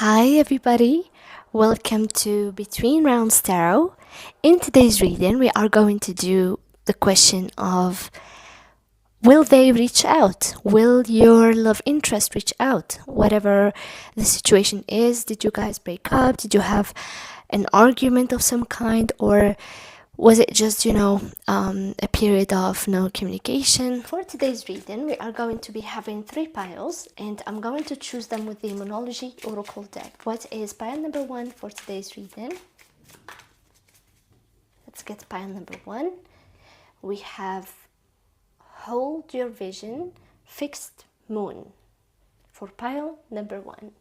Hi everybody, welcome to Between Rounds Tarot. In today's reading, we are going to do the question of will they reach out? Will your love interest reach out? Whatever the situation is, did you guys break up? Did you have an argument of some kind? Or was it just, a period of no communication? For today's reading, we are going to be having 3 piles, and I'm going to choose them with the Monology Oracle deck. What is pile number 1 for today's reading? Let's get pile number 1. We have Hold Your Vision, Fixed Moon for pile number 1.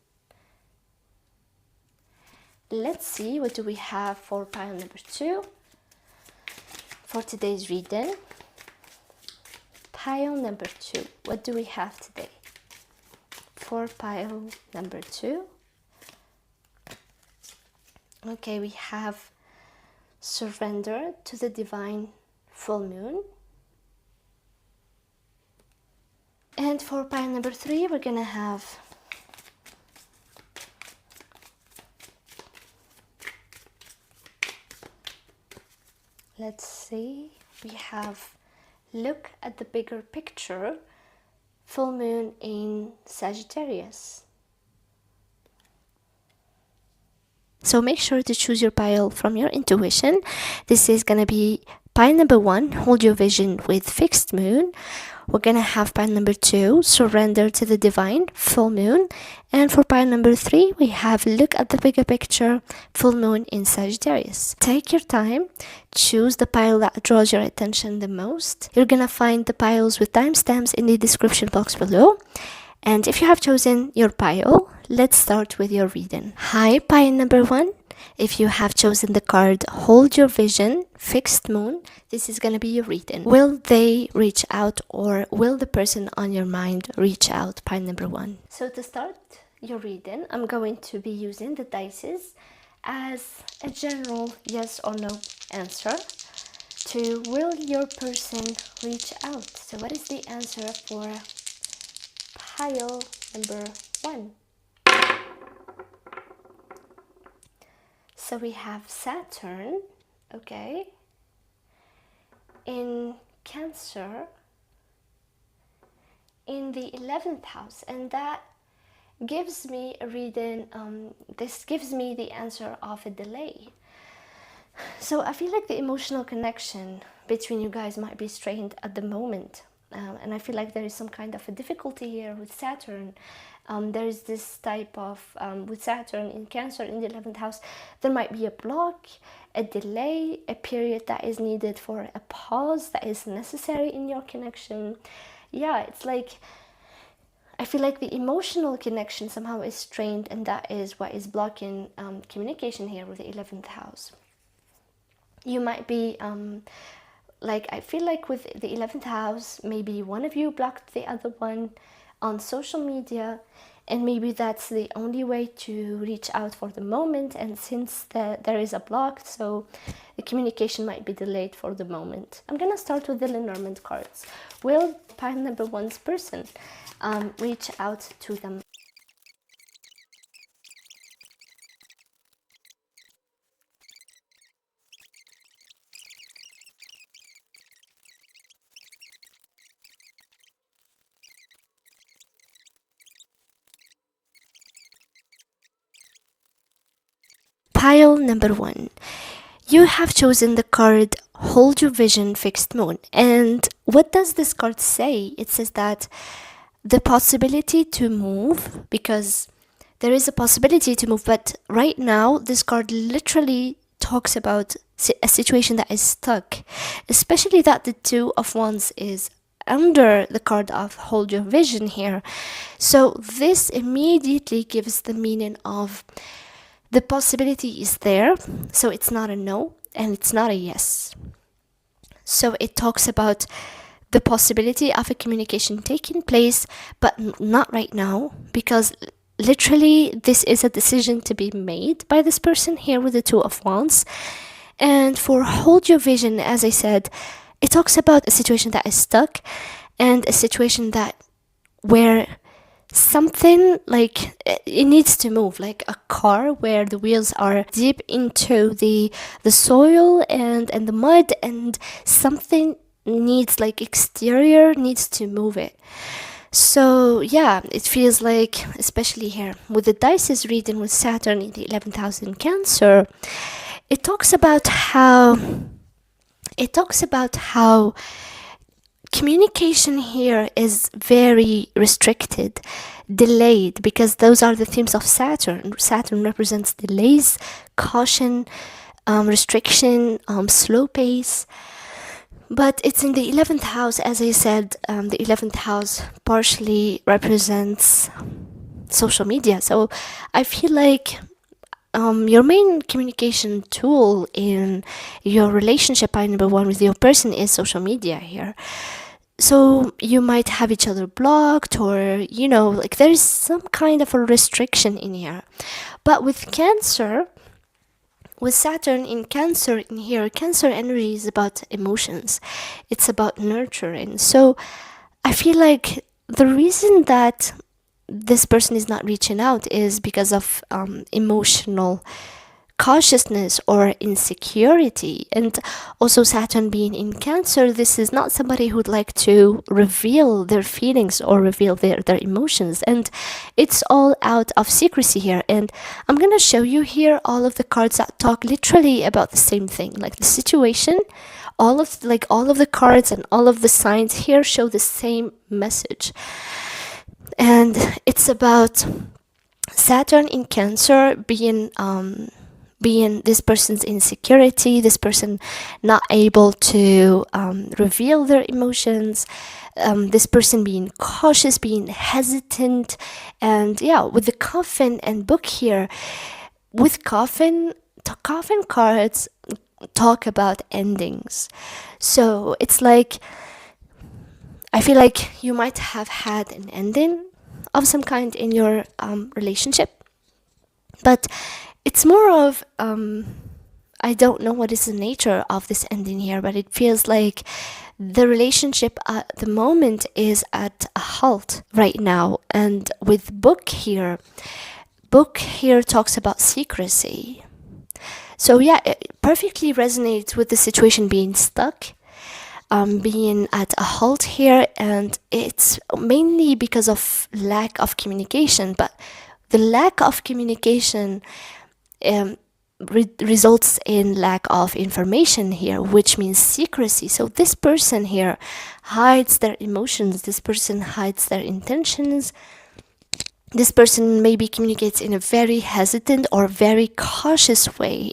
Let's see, what do we have for pile number 2? For today's reading, pile number 2, what do we have today? For pile number 2, okay, we have Surrender to the Divine Full Moon. And for pile number 3, we're gonna have let's see, we have Look at the Bigger Picture, Full Moon in Sagittarius. So make sure to choose your pile from your intuition. This is going to be pile number 1, Hold Your Vision with Fixed Moon. We're going to have pile number 2, Surrender to the Divine, Full Moon. And for pile number 3, we have Look at the Bigger Picture, Full Moon in Sagittarius. Take your time, choose the pile that draws your attention the most. You're going to find the piles with timestamps in the description box below. And if you have chosen your pile, let's start with your reading. Hi, pile number 1. If you have chosen the card Hold Your Vision, Fixed Moon, this is going to be your reading. Will they reach out, or will the person on your mind reach out? Pile number 1. So to start your reading, I'm going to be using the dices as a general yes or no answer to will your person reach out. So what is the answer for pile number 1? So we have Saturn, okay, in Cancer in the 11th house, and that gives me a reading, this gives me the answer of a delay. So I feel like the emotional connection between you guys might be strained at the moment. And I feel like there is some kind of a difficulty here with Saturn. There is this type of, with Saturn in Cancer in the 11th house, there might be a block, a delay, a period that is needed for a pause that is necessary in your connection. Yeah, it's like, I feel like the emotional connection somehow is strained, and that is what is blocking communication here with the 11th house. You might be... I feel like with the 11th house, maybe one of you blocked the other one on social media, and maybe that's the only way to reach out for the moment. And since there is a block, so the communication might be delayed for the moment. I'm gonna start with the Lenormand cards. Will pile number 1's person reach out to them? Pile number 1. You have chosen the card Hold Your Vision, Fixed Moon. And what does this card say? It says that the possibility to move, because there is a possibility to move, but right now this card literally talks about a situation that is stuck, especially that the 2 of Wands is under the card of Hold Your Vision here. So this immediately gives the meaning of the possibility is there, so it's not a no and it's not a yes. So it talks about the possibility of a communication taking place, but not right now, because literally this is a decision to be made by this person here with the 2 of Wands. And for Hold Your Vision, as I said, it talks about a situation that is stuck, and a situation that where something like it needs to move, like a car where the wheels are deep into the soil and the mud, and something needs, like, exterior needs to move it. So yeah, it feels like, especially here with the dices reading with Saturn in the 11th house in Cancer, it talks about how communication here is very restricted, delayed, because those are the themes of Saturn. Saturn represents delays, caution, restriction, slow pace. But it's in the 11th house, as I said. The 11th house partially represents social media. So I feel like your main communication tool in your relationship, number one, with your person is social media here. So you might have each other blocked, or, like, there's some kind of a restriction in here. But with Cancer, with Saturn in Cancer in here, Cancer energy is about emotions. It's about nurturing. So I feel like the reason that this person is not reaching out is because of emotional cautiousness or insecurity. And also Saturn being in Cancer, this is not somebody who'd like to reveal their feelings or reveal their emotions, and it's all out of secrecy here. And I'm gonna show you here all of the cards that talk literally about the same thing, like the situation. All of the cards and all of the signs here show the same message, and it's about Saturn in Cancer being this person's insecurity, this person not able to reveal their emotions, this person being cautious, being hesitant. And yeah, with the Coffin and Book here, with Coffin cards talk about endings. So it's like, I feel like you might have had an ending of some kind in your relationship, but it's more of, I don't know what is the nature of this ending here, but it feels like the relationship at the moment is at a halt right now. And with Book here talks about secrecy. So yeah, it perfectly resonates with the situation being stuck, being at a halt here, and it's mainly because of lack of communication. But the lack of communication results in lack of information here, which means secrecy. So this person here hides their emotions, this person hides their intentions, this person maybe communicates in a very hesitant or very cautious way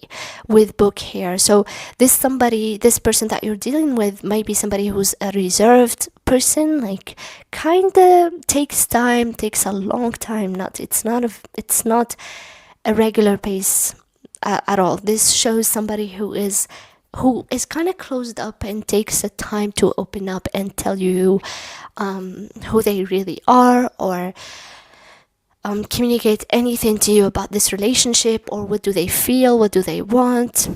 with Book here. So this person that you're dealing with might be somebody who's a reserved person, like kind of takes time, takes a long time. It's not a regular pace at all. This shows somebody who is kind of closed up and takes the time to open up and tell you who they really are, or communicate anything to you about this relationship, or what do they feel, what do they want.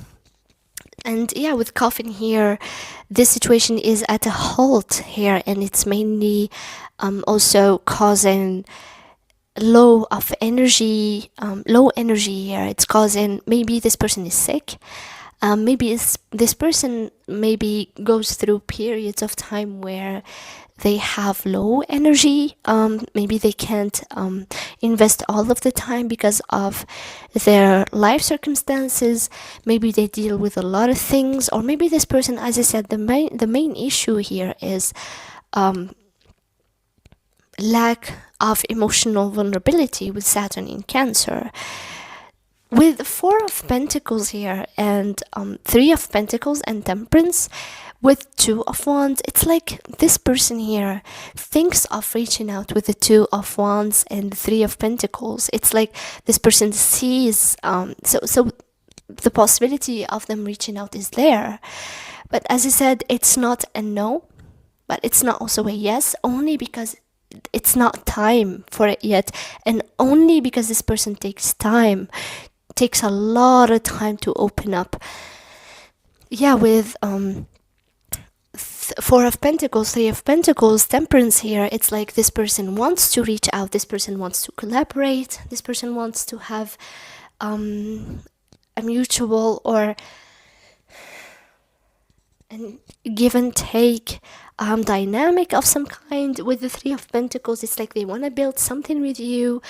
And yeah, with Coffin here, this situation is at a halt here, and it's mainly also causing low energy here. It's causing, maybe this person is sick, maybe this person maybe goes through periods of time where they have low energy. Maybe they can't invest all of the time because of their life circumstances. Maybe they deal with a lot of things, or maybe this person, as I said, the main issue here is lack of emotional vulnerability with Saturn in Cancer. With Four of Pentacles here and Three of Pentacles and Temperance, with Two of Wands, it's like this person here thinks of reaching out with the Two of Wands and the Three of Pentacles. It's like this person sees, so the possibility of them reaching out is there. But as I said, it's not a no, but it's not also a yes, only because it's not time for it yet, and only because this person takes a lot of time to open up. Yeah, with with Four of Pentacles, Three of Pentacles, Temperance here, it's like this person wants to reach out, this person wants to collaborate, this person wants to have a mutual or a give and take dynamic of some kind. With the Three of Pentacles, it's like they want to build something with you,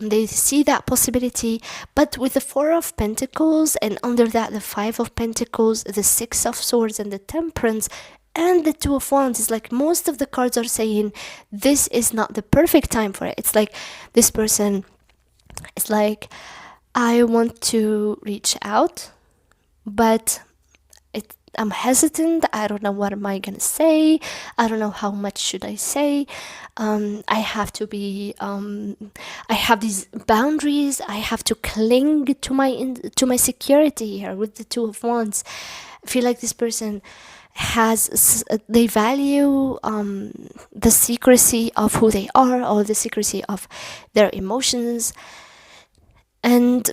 they see that possibility. But with the Four of Pentacles, and under that the Five of Pentacles, the Six of Swords, and the Temperance, and the Two of Wands, it's like most of the cards are saying this is not the perfect time for it. It's like this person is like, I want to reach out, but I'm hesitant. I don't know what am I gonna say. I don't know how much should I say. I have to be. I have these boundaries. I have to cling to my security here with the Two of Wands. I feel like this person they value the secrecy of who they are, or the secrecy of their emotions, and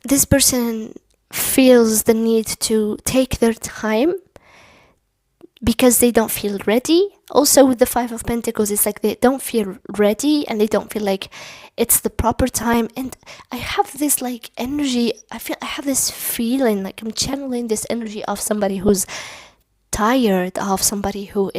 this person feels the need to take their time because they don't feel ready. Also with the Five of Pentacles, it's like they don't feel ready and they don't feel like it's the proper time. And I have this like energy, I have this feeling like I'm channeling this energy of somebody who's tired, of somebody who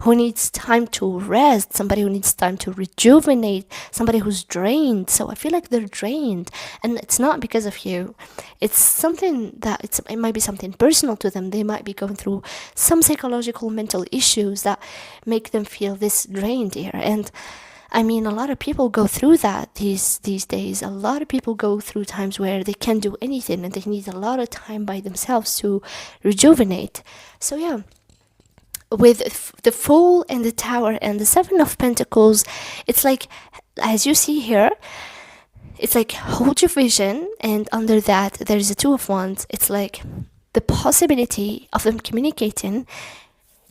needs time to rest, somebody who needs time to rejuvenate, somebody who's drained. So I feel like they're drained, and it's not because of you. It's something that it might be something personal to them. They might be going through some psychological mental issues that make them feel this drained here. And I mean, a lot of people go through that these days. A lot of people go through times where they can't do anything and they need a lot of time by themselves to rejuvenate. So yeah, with the Fool and the Tower and the Seven of Pentacles, it's like, as you see here, it's like hold your vision, and under that there is a Two of Wands. It's like the possibility of them communicating,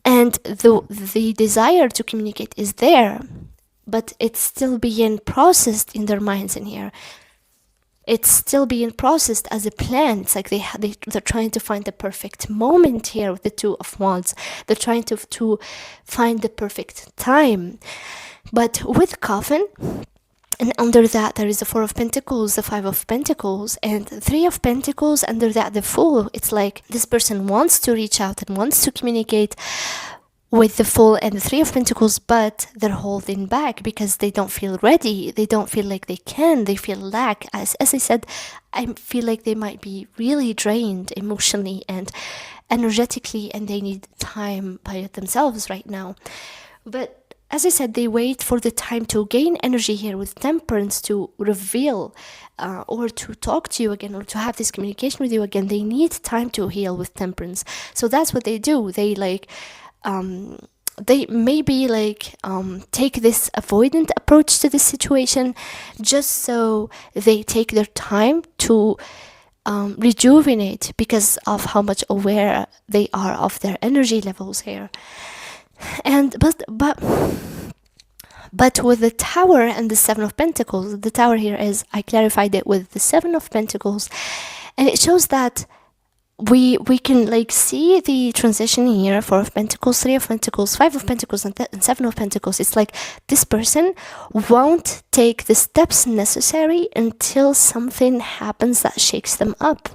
and the desire to communicate is there, but it's still being processed in their minds in here. It's still being processed as a plan. It's like they're trying to find the perfect moment here with the Two of Wands. They're trying to find the perfect time. But with Coffin, and under that there is the Four of Pentacles, the Five of Pentacles, and Three of Pentacles, under that the Fool. It's like this person wants to reach out and wants to communicate with the Fool and the Three of Pentacles, but they're holding back because they don't feel ready. They don't feel like they can. They feel lack. As I said, I feel like they might be really drained emotionally and energetically, and they need time by themselves right now. But as I said, they wait for the time to gain energy here with Temperance, to reveal or to talk to you again, or to have this communication with you again. They need time to heal with Temperance. So that's what they do. They like they maybe like take this avoidant approach to the situation, just so they take their time to rejuvenate, because of how much aware they are of their energy levels here. And but with the Tower and the Seven of Pentacles, the Tower here is, I clarified it with the Seven of Pentacles, and it shows that we can like see the transition here. Four of Pentacles, Three of Pentacles, Five of Pentacles, and Seven of Pentacles. It's like this person won't take the steps necessary until something happens that shakes them up.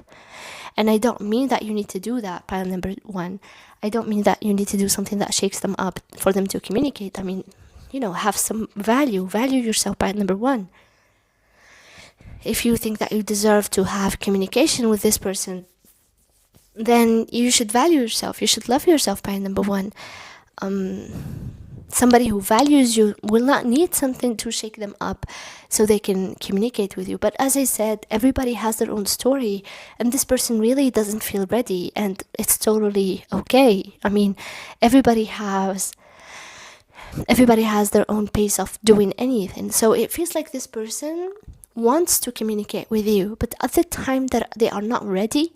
And I don't mean that you need to do that, pile number one. I don't mean that you need to do something that shakes them up for them to communicate. I mean, you know, have some value yourself, pile number one. If you think that you deserve to have communication with this person, then you should value yourself. You should love yourself, by number one. Somebody who values you will not need something to shake them up so they can communicate with you. But as I said, everybody has their own story, and this person really doesn't feel ready, and it's totally okay. I mean, everybody has their own pace of doing anything. So it feels like this person wants to communicate with you, but at the time that they are not ready,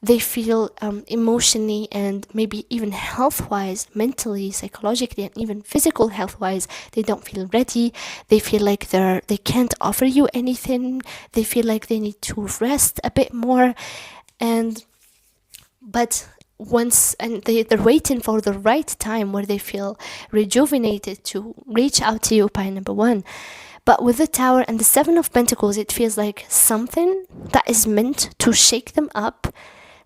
they feel emotionally and maybe even health-wise, mentally, psychologically, and even physical health-wise, they don't feel ready. They feel like they can't offer you anything. They feel like they need to rest a bit more. But once, and they're waiting for the right time where they feel rejuvenated to reach out to you, pile number one. But with the Tower and the Seven of Pentacles, it feels like something that is meant to shake them up,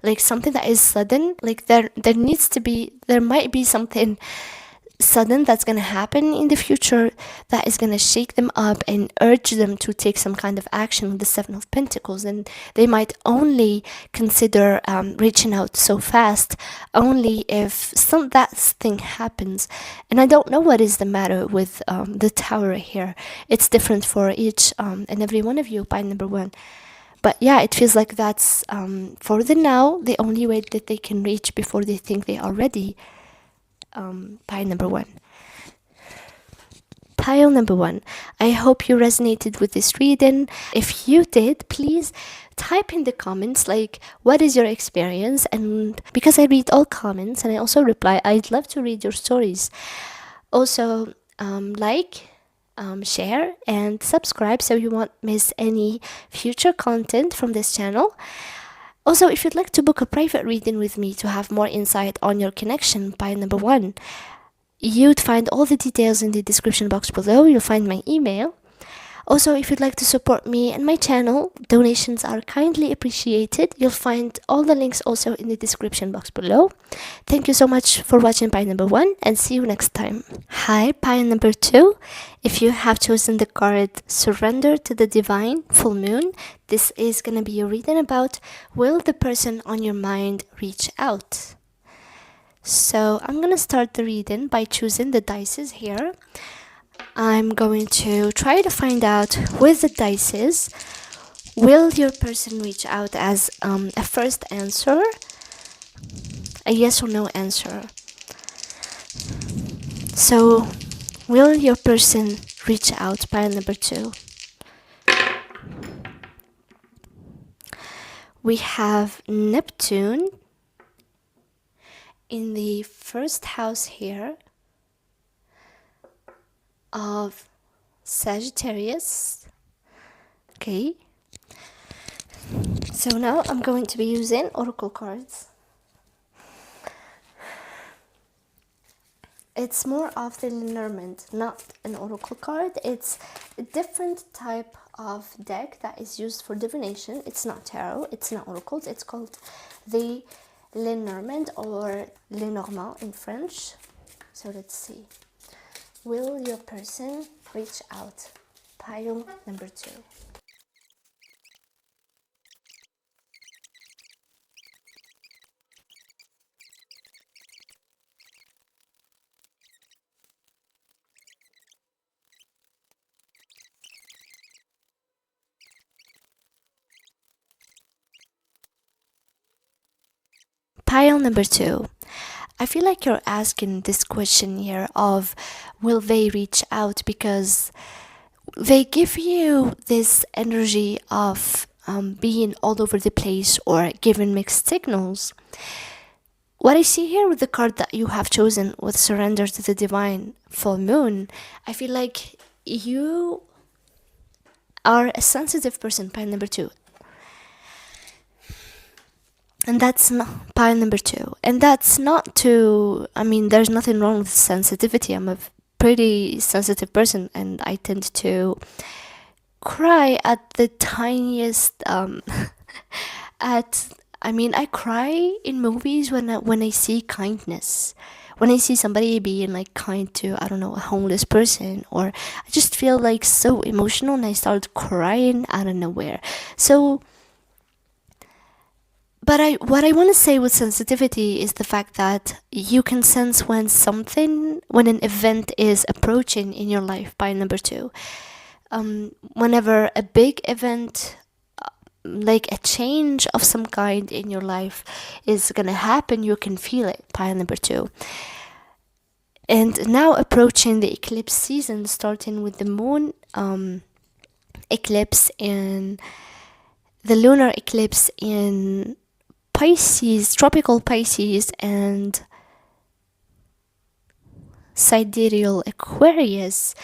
like something that is sudden. Like there might be something sudden that's going to happen in the future that is going to shake them up and urge them to take some kind of action with the Seven of Pentacles. And they might only consider reaching out so fast only if that thing happens. And I don't know what is the matter with the Tower here. It's different for each and every one of you, by number one. But yeah, it feels like that's for the now the only way that they can reach before they think they are ready. Pile number one. Pile number one. I hope you resonated with this reading. If you did, please type in the comments like what is your experience, and because I read all comments and I also reply, I'd love to read your stories. Also share and subscribe so you won't miss any future content from this channel. Also, if you'd like to book a private reading with me to have more insight on your connection, pile number one, you'd find all the details in the description box below. You'll find my email. Also, if you'd like to support me and my channel, donations are kindly appreciated. You'll find all the links also in the description box below. Thank you so much for watching pile number one, and see you next time. Hi, pile number two. If you have chosen the card Surrender to the Divine, Full Moon, this is going to be a reading about, will the person on your mind reach out? So I'm going to start the reading by choosing the dices here. I'm going to try to find out with the dices, will your person reach out as a first answer, a yes or no answer. So will your person reach out, pile number two? We have Neptune in the first house here of Sagittarius. Okay, so now I'm going to be using oracle cards. It's more of the Lenormand, not an oracle card. It's a different type of deck that is used for divination. It's not tarot, it's not oracles. It's called the Lenormand or Lenormand in French. So let's see. Will your person reach out? Pile number two. Pile number two. I feel like you're asking this question here of will they reach out, because they give you this energy of being all over the place or giving mixed signals. What I see here with the card that you have chosen with Surrender to the Divine, Full Moon, I feel like you are a sensitive person, pile number two. And that's not pile number two. And that's not to, I mean, there's nothing wrong with sensitivity. I'm a pretty sensitive person, and I tend to cry at the tiniest, I cry in movies when I see kindness. When I see somebody being like kind to, I don't know, a homeless person, or I just feel like so emotional and I start crying out of nowhere. So, but what I want to say with sensitivity is the fact that you can sense when an event is approaching in your life, by number two. Whenever a big event, like a change of some kind in your life is going to happen, you can feel it, pile number two. And now approaching the eclipse season, starting with the moon eclipse and the lunar eclipse in Pisces, tropical Pisces, and sidereal Aquarius.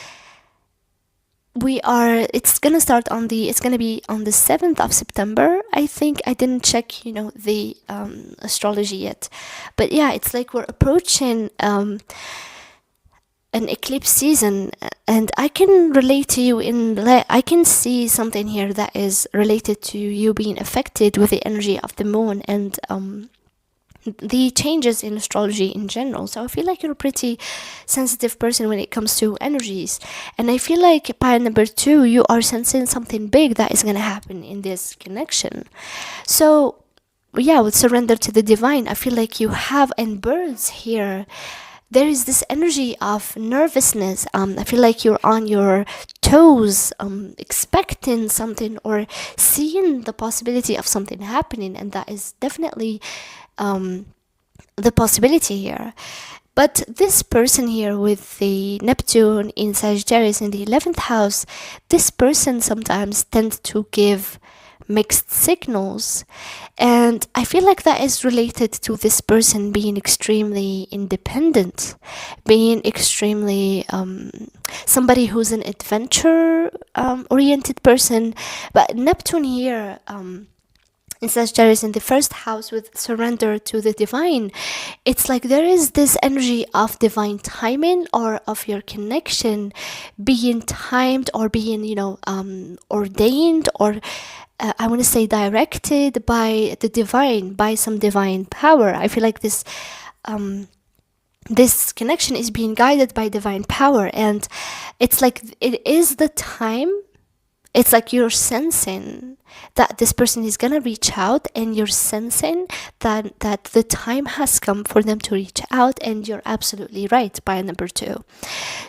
it's gonna be on the 7th of September. I think I didn't check, the astrology yet, but yeah, it's like we're approaching an eclipse season, and I can relate to you I can see something here that is related to you being affected with the energy of the moon and the changes in astrology in general. So I feel like you're a pretty sensitive person when it comes to energies, and I feel like by number 2 you are sensing something big that is going to happen in this connection. So yeah, with surrender to the divine, I feel like you have, and birds here, there is this energy of nervousness. I feel like you're on your toes, expecting something or seeing the possibility of something happening, and that is definitely the possibility here. But this person here with the Neptune in Sagittarius in the 11th house, this person sometimes tends to give mixed signals, and I feel like that is related to this person being extremely independent, being extremely somebody who's an adventure oriented person. But Neptune here in Sagittarius in the 1st house with surrender to the divine, it's like there is this energy of divine timing, or of your connection being timed, or being ordained, or I want to say directed by the divine, by some divine power. I feel like this connection is being guided by divine power, and it's like it is the time. It's like you're sensing that this person is gonna reach out, and you're sensing that the time has come for them to reach out, and you're absolutely right by number 2.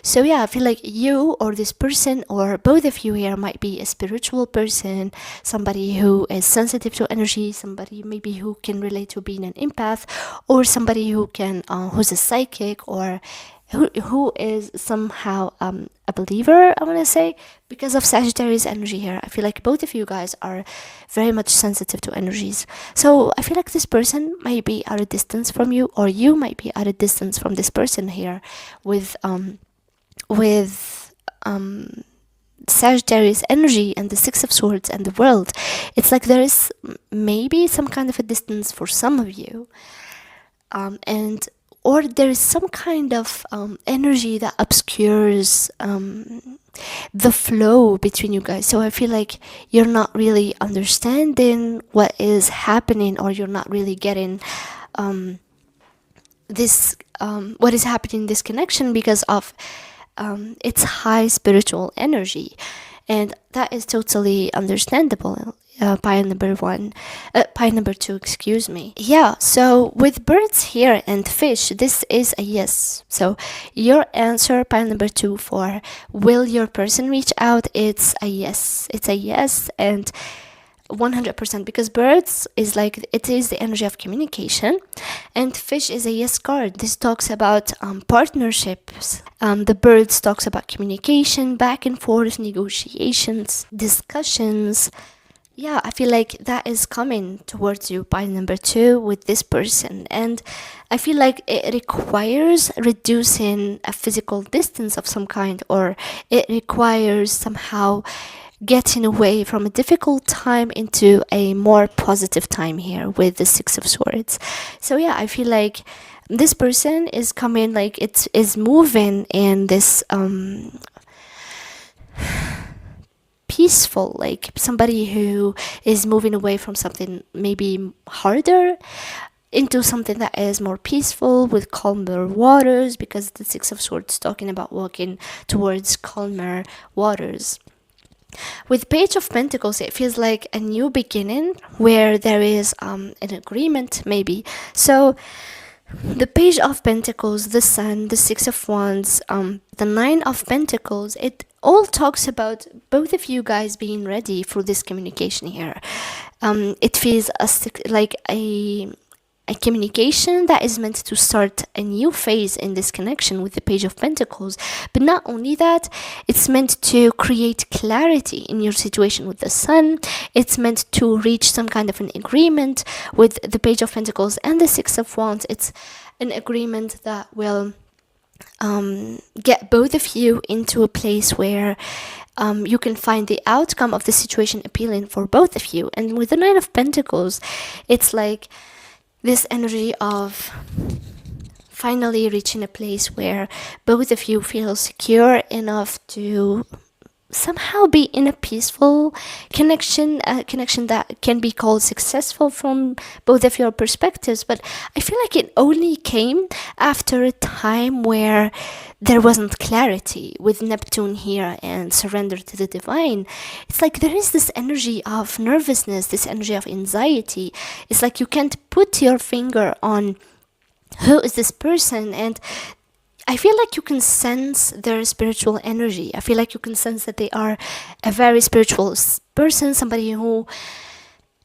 So yeah, I feel like you or this person, or both of you here, might be a spiritual person, somebody who is sensitive to energy, somebody maybe who can relate to being an empath, or somebody who's a psychic, or who is somehow a believer, I want to say, because of Sagittarius energy here. I feel like both of you guys are very much sensitive to energies. So I feel like this person might be at a distance from you, or you might be at a distance from this person here with Sagittarius energy and the 6 of Swords and the World. It's like there is maybe some kind of a distance for some of you, or there is some kind of energy that obscures the flow between you guys. So I feel like you're not really understanding what is happening, or you're not really getting what is happening in this connection, because of its high spiritual energy, and that is totally understandable. Pie number 2, excuse me. Yeah, so with birds here and fish, this is a yes. So your answer, pie number 2, for will your person reach out, it's a yes. It's a yes, and 100%, because birds is like, it is the energy of communication, and fish is a yes card. This talks about partnerships. The birds talks about communication, back and forth, negotiations, discussions. Yeah, I feel like that is coming towards you by number 2 with this person, and I feel like it requires reducing a physical distance of some kind, or it requires somehow getting away from a difficult time into a more positive time here with the 6 of Swords. So yeah, I feel like this person is coming, like it is moving in this peaceful, like somebody who is moving away from something maybe harder into something that is more peaceful, with calmer waters, because the 6 of Swords talking about walking towards calmer waters. With Page of Pentacles, it feels like a new beginning where there is an agreement maybe. So the Page of Pentacles, the Sun, the 6 of Wands, the 9 of Pentacles, it all talks about both of you guys being ready for this communication here. It feels like a communication that is meant to start a new phase in this connection with the Page of Pentacles. But not only that, it's meant to create clarity in your situation with the Sun. It's meant to reach some kind of an agreement with the Page of Pentacles and the 6 of Wands. It's an agreement that will get both of you into a place where you can find the outcome of the situation appealing for both of you. And with the Nine of Pentacles, it's like this energy of finally reaching a place where both of you feel secure enough to somehow be in a peaceful connection, a connection that can be called successful from both of your perspectives. But I feel like it only came after a time where there wasn't clarity with Neptune here and surrender to the divine. It's like there is this energy of nervousness, this energy of anxiety. It's like you can't put your finger on who is this person, and I feel like you can sense their spiritual energy. I feel like you can sense that they are a very spiritual person, somebody who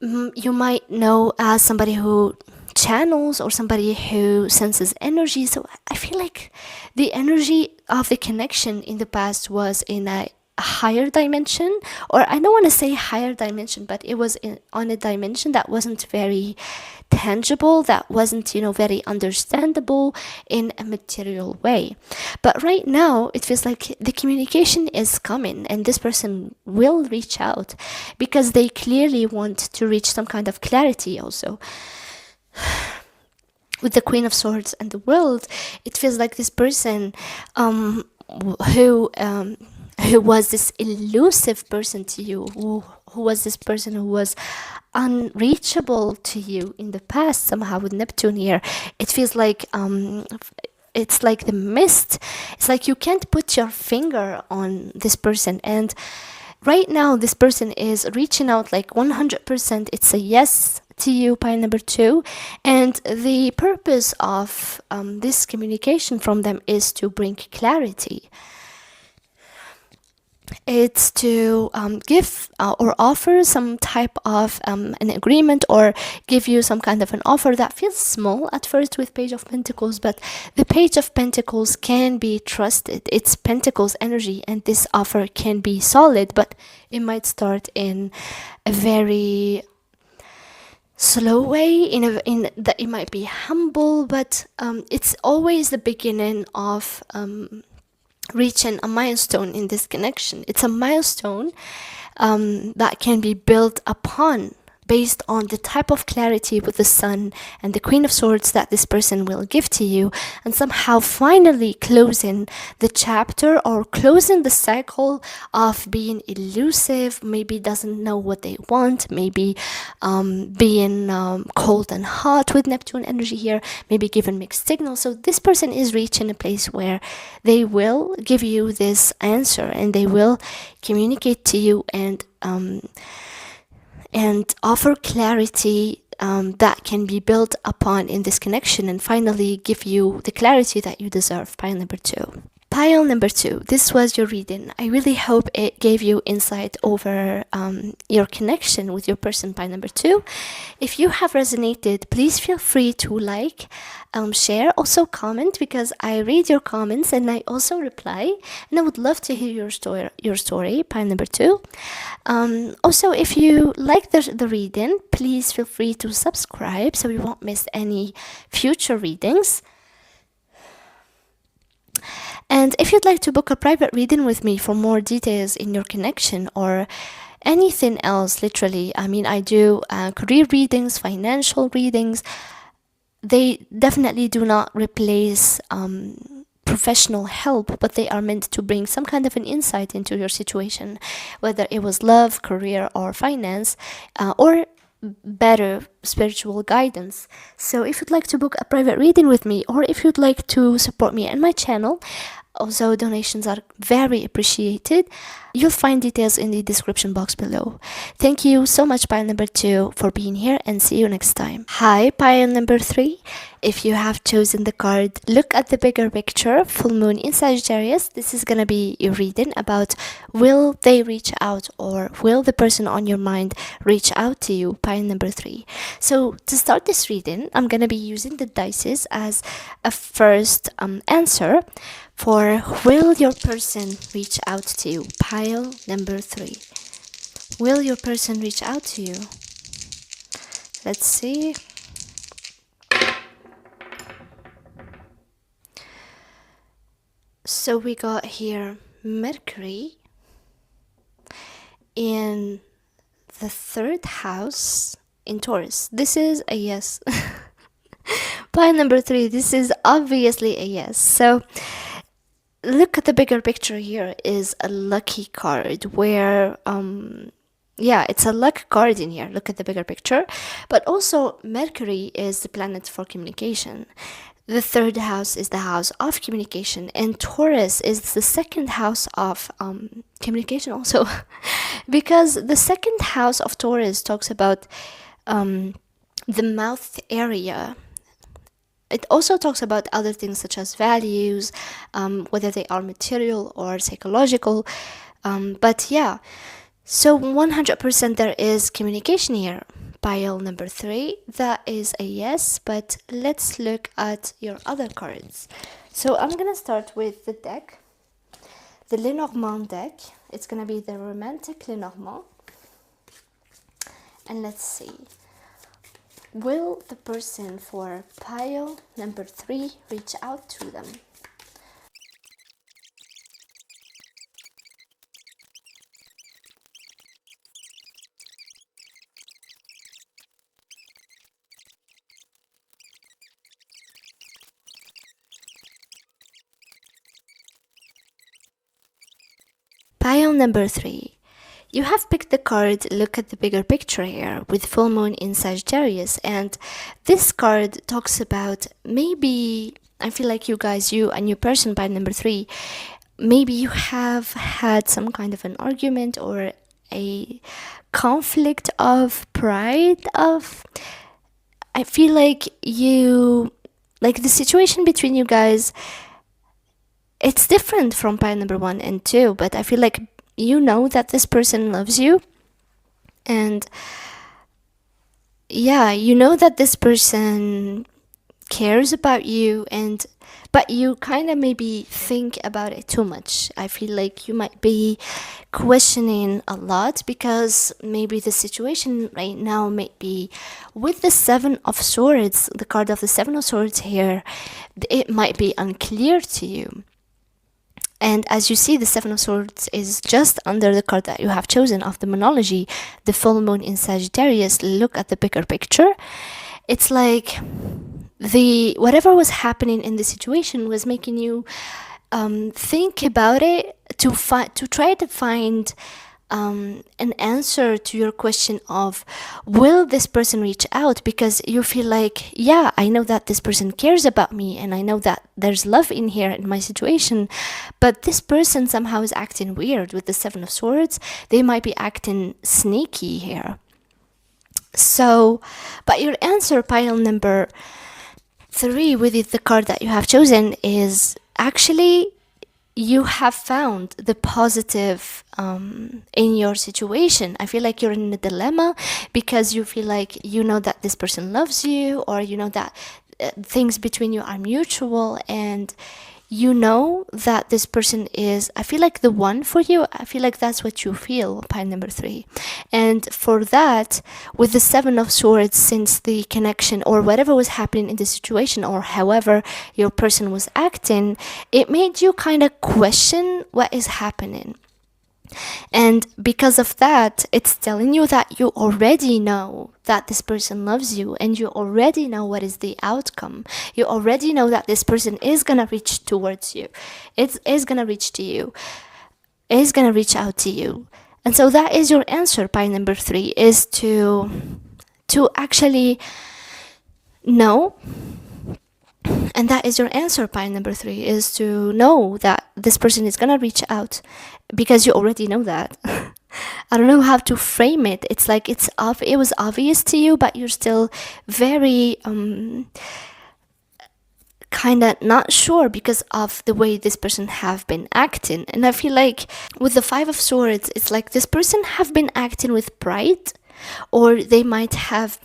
you might know as somebody who channels or somebody who senses energy. So I feel like the energy of the connection in the past was in a higher dimension, or I don't want to say higher dimension, but it was on a dimension that wasn't very tangible, that wasn't, very understandable in a material way. But right now it feels like the communication is coming, and this person will reach out because they clearly want to reach some kind of clarity. Also, with the Queen of Swords and the World, it feels like this person who was this elusive person to you, who was this person who was unreachable to you in the past. Somehow with Neptune here, it feels like it's like the mist. It's like you can't put your finger on this person, and right now this person is reaching out like 100%. It's a yes to you, pile number 2, and the purpose of this communication from them is to bring clarity. It's to give or offer some type of an agreement, or give you some kind of an offer that feels small at first with Page of Pentacles, but the Page of Pentacles can be trusted. It's Pentacles energy, and this offer can be solid, but it might start in a very slow way, in that it might be humble, but it's always the beginning of reaching a milestone in this connection. It's a milestone that can be built upon based on the type of clarity with the Sun and the Queen of Swords that this person will give to you, and somehow finally closing the chapter or closing the cycle of being elusive, maybe doesn't know what they want, maybe being cold and hot with Neptune energy here, maybe given mixed signals. So this person is reaching a place where they will give you this answer, and they will communicate to you and offer clarity that can be built upon in this connection, and finally give you the clarity that you deserve. Pile number 2. Pile number 2, this was your reading. I really hope it gave you insight over your connection with your person, pile number 2. If you have resonated, please feel free to like, share, also comment, because I read your comments and I also reply, and I would love to hear your story, pile number 2. Also, if you like the reading, please feel free to subscribe so you won't miss any future readings. And if you'd like to book a private reading with me for more details in your connection or anything else, literally, I mean, I do career readings, financial readings. They definitely do not replace professional help, but they are meant to bring some kind of an insight into your situation, whether it was love, career, or finance, or better spiritual guidance. So if you'd like to book a private reading with me, or if you'd like to support me and my channel, also donations are very appreciated. You'll find details in the description box below. Thank you so much, pile number 2, for being here, and see you next time. Hi, pile number 3. If you have chosen the card, look at the bigger picture, full moon in Sagittarius. This is gonna be your reading about, will they reach out, or will the person on your mind reach out to you, pile number 3. So to start this reading, I'm gonna be using the dices as a first answer for, will your person reach out to you, pile number 3. Will your person reach out to you? Let's see. So we got here Mercury, in the third house in Taurus. This is a yes. Pile number 3, this is obviously a yes. So look at the bigger picture here is a lucky card where yeah, it's a luck card in here. Look at the bigger picture. But also Mercury is the planet for communication. The third house is the house of communication, and Taurus is the second house of communication also. Because the second house of Taurus talks about the mouth area. It also talks about other things such as values, whether they are material or psychological. But yeah, so 100% there is communication here. Pile number 3, that is a yes, but let's look at your other cards. So I'm gonna start with the deck, the Lenormand deck. It's gonna be the romantic Lenormand. And let's see. Will the person for pile number 3 reach out to them? Pile number 3. You have picked the card, look at the bigger picture here, with full moon in Sagittarius, and this card talks about maybe, I feel like you guys, you and your person by number 3, maybe you have had some kind of an argument or a conflict of pride of, I feel like you, like the situation between you guys, it's different from pile number 1 and 2, but I feel like you know that this person loves you, and yeah, you know that this person cares about you, and but you kind of maybe think about it too much. I feel like you might be questioning a lot because maybe the situation right now might be with the 7 of Swords, the card of the 7 of Swords here, it might be unclear to you. And as you see, the 7 of Swords is just under the card that you have chosen of the Monology, the full moon in Sagittarius. Look at the bigger picture. It's like the whatever was happening in the situation was making you think about it to try to find an answer to your question of, will this person reach out? Because you feel like, yeah, I know that this person cares about me, and I know that there's love in here in my situation, but this person somehow is acting weird with the 7 of Swords. They might be acting sneaky here. So, but your answer, pile number 3, with the card that you have chosen, is actually you have found the positive in your situation. I feel like you're in a dilemma because you feel like you know that this person loves you, or you know that things between you are mutual, and you know that this person is, I feel like, the one for you. I feel like that's what you feel, pile number 3. And for that, with the 7 of Swords, since the connection or whatever was happening in the situation, or however your person was acting, it made you kind of question what is happening. And because of that, it's telling you that you already know that this person loves you, and you already know what is the outcome. You already know that this person is gonna reach towards you. It is gonna reach to you. Is gonna reach out to you. And so that is your answer, pile number 3, is to actually know. And that is your answer, pile number 3, is to know that this person is gonna reach out, because you already know that. I don't know how to frame it. It's like it was obvious to you, but you're still very kind of not sure because of the way this person have been acting. And I feel like with the 5 of Swords, it's like this person have been acting with pride, or they might have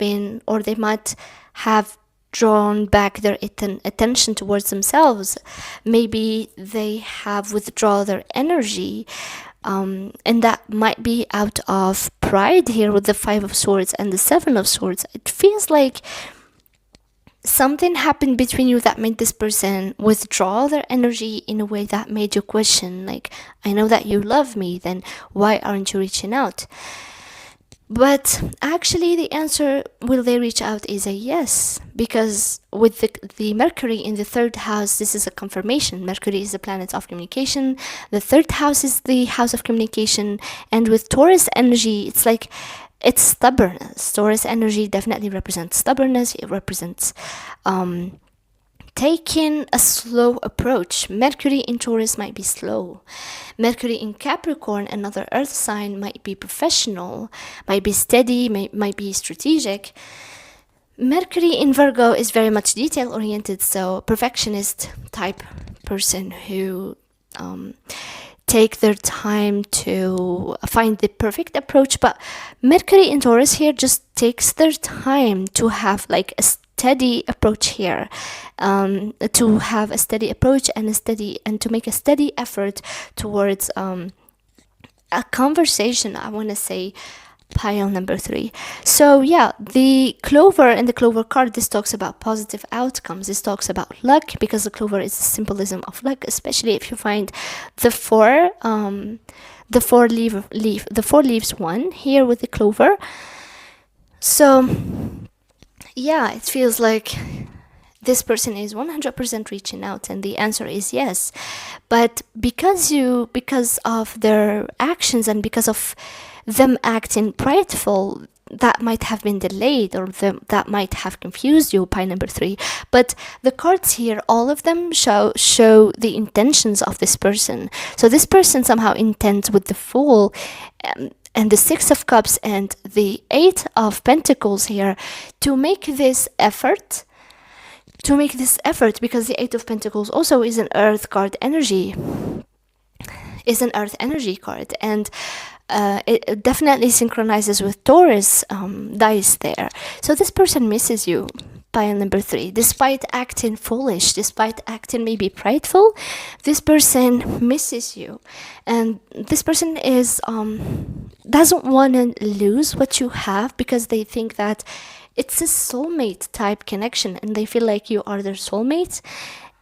drawn back their attention towards themselves. Maybe they have withdrawn their energy, and that might be out of pride here with the 5 of Swords and the 7 of Swords. It feels like something happened between you that made this person withdraw their energy in a way that made you question, like, I know that you love me, then why aren't you reaching out? But actually, the answer, will they reach out, is a yes, because with the Mercury in the third house, this is a confirmation. Mercury is the planet of communication. The third house is the house of communication. And with Taurus energy, it's like, it's stubbornness. Taurus energy definitely represents stubbornness. It represents taking a slow approach. Mercury in Taurus might be slow. Mercury in Capricorn, another earth sign, might be professional, might be steady, might be strategic. Mercury in Virgo is very much detail oriented, so perfectionist type person who take their time to find the perfect approach. But Mercury in Taurus here just takes their time to have like a steady approach here, to have a steady approach and to make a steady effort towards a conversation, I want to say, pile number 3. So yeah, the clover and the clover card, this talks about positive outcomes. This talks about luck, because the clover is a symbolism of luck, especially if you find the four leaves one here with the clover. So yeah, it feels like this person is 100% reaching out, and the answer is yes. But because of their actions and because of them acting prideful, that might have been delayed, or that might have confused you, pie number 3. But the cards here, all of them show the intentions of this person. So this person somehow intends with the Fool and the 6 of Cups and the 8 of Pentacles here to make this effort, because the 8 of Pentacles also is an earth card energy, card, and it definitely synchronizes with Taurus dice there. So this person misses you, pile number 3. Despite acting foolish, despite acting maybe prideful, this person misses you, and this person is doesn't want to lose what you have, because they think that it's a soulmate type connection, and they feel like you are their soulmate,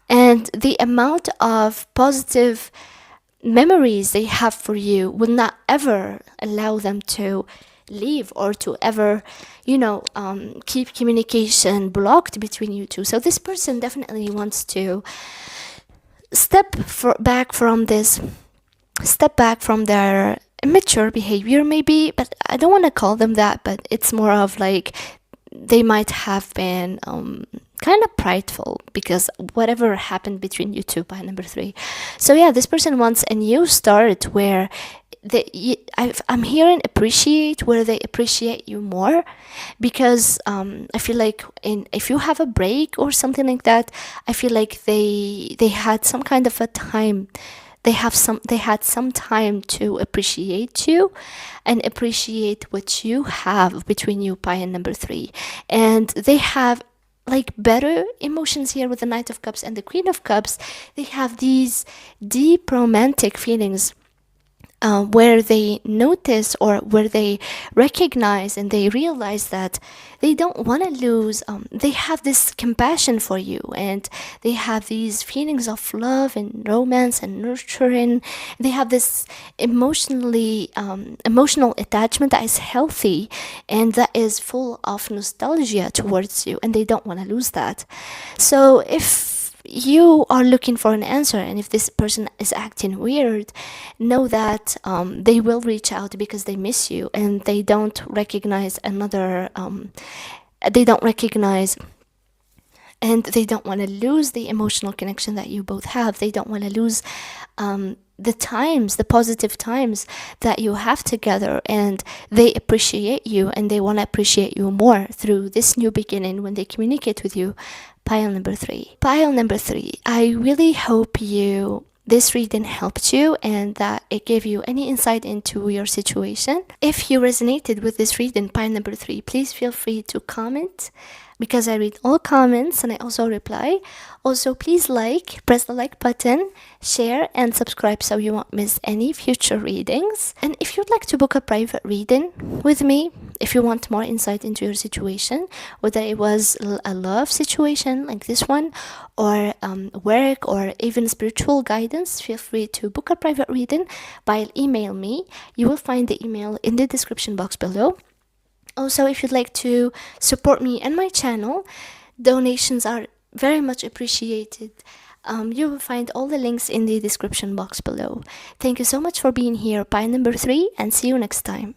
and the amount of positive memories they have for you will not ever allow them to leave, or to ever, keep communication blocked between you two. So this person definitely wants to step back from their immature behavior, maybe, but I don't want to call them that, but it's more of like they might have been kind of prideful, because whatever happened between you two, by number 3. So yeah, this person wants a new start where I'm hearing appreciate, where they appreciate you more, because I feel like if you have a break or something like that, I feel like they had some kind of a time. They had some time to appreciate you and appreciate what you have between you, pie and number 3. And they have like better emotions here with the Knight of Cups and the Queen of Cups. They have these deep romantic feelings, where they notice, or where they recognize and they realize that they don't want to lose. They have this compassion for you, and they have these feelings of love and romance and nurturing. They have this emotional attachment that is healthy and that is full of nostalgia towards you, and they don't want to lose that. So if you are looking for an answer, and if this person is acting weird, know that they will reach out, because they miss you, and they don't recognize and they don't want to lose the emotional connection that you both have. They don't want to lose the positive times that you have together, and they appreciate you, and they want to appreciate you more through this new beginning when they communicate with you. Pile number 3. I really hope this reading helped you, and that it gave you any insight into your situation. If you resonated with this reading, pile number 3, please feel free to comment, because I read all comments and I also reply. Also, please press the like button, share and subscribe so you won't miss any future readings. And if you'd like to book a private reading with me, if you want more insight into your situation, whether it was a love situation like this one, or work, or even spiritual guidance, feel free to book a private reading by email me. You will find the email in the description box below. Also, if you'd like to support me and my channel, donations are very much appreciated. You will find all the links in the description box below. Thank you so much for being here, pie number 3, and see you next time.